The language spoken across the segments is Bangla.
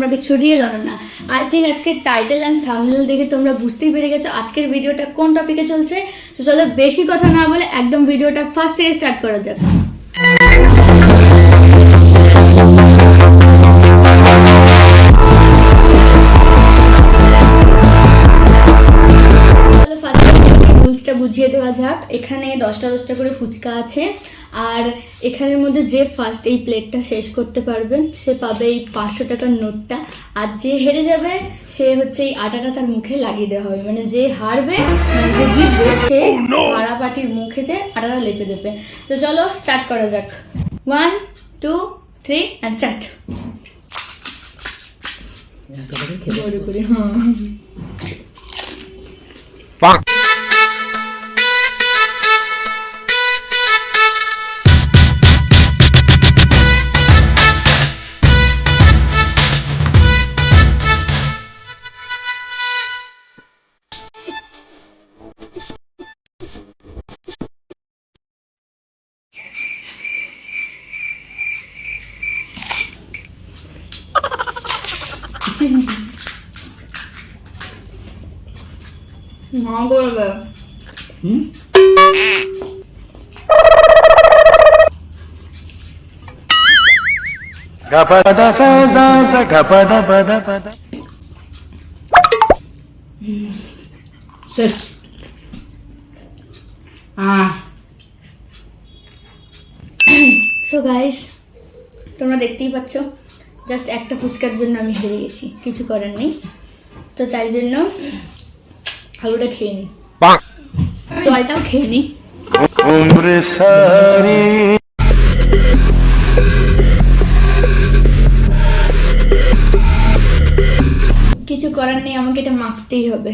তোমরা কিছুই জানো না। আই থিঙ্ক আজকের টাইটেল অ্যান্ড থাম্বনেল দেখে তোমরা বুঝতেই পেরে গেছো আজকের ভিডিওটা কোন টপিকে চলছে। তো চলো বেশি কথা না বলে একদম ভিডিওটা ফার্স্ট থেকে স্টার্ট করা যাক। রুলসটা বুঝিয়ে দেওয়া যাক। এখানে 10টা 10টা করে ফুচকা আছে, আর এখানের মধ্যে যে ফার্স্ট এই প্লেটটা শেষ করতে পারবে সে পাবে এই 500 টাকার নোটটা, আর যে হেরে যাবে সে হচ্ছে এই আটাটা তার মুখে লাগিয়ে দেওয়া হবে। মানে যে হারবে, মানে যে জিতবে সে হারা পাটির মুখেতে আটাটা লেপে দেবে। তো চলো স্টার্ট করা যাক। 1 2 3 অ্যান্ড স্টার্ট। না করবে gapada sa sa sa gapada pada pada শেষ। সো গাইস, তোমরা দেখতেই পাচ্ছ জাস্ট একটা ফুচকার জন্য আমি হেরে গেছি, কিছু করার নেই। তো তাই জন্য আলুটা খেয়ে নিই, জলটাও খেয়ে নিই। umre sari কিছু করার নেই, আমাকে এটা মাখতেই হবে।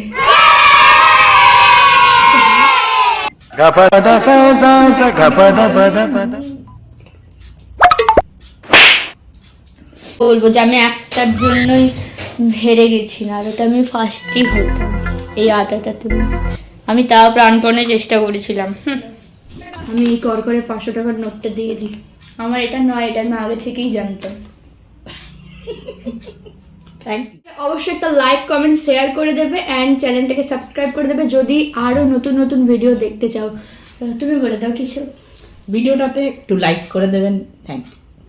gapada sa sa sa gapada pada pada বলবো যে আমি একটার জন্যই হেরে গেছি, না তো আমি ফার্স্টই হতাম এই আটাটাতে। আমি তাও প্রাণপণে চেষ্টা করেছিলাম। আমি কর করে 500 টাকার নোটটা দিয়ে দিই। আমার এটা নয়, এটা আমি আগে থেকেই জানতাম। অবশ্যই একটা লাইক কমেন্ট শেয়ার করে দেবে অ্যান্ড চ্যানেলটাকে সাবস্ক্রাইব করে দেবে যদি আরও নতুন নতুন ভিডিও দেখতে চাও। তুমি বলে দাও কিছু। ভিডিওটাতে একটু লাইক করে দেবেন। Thank you.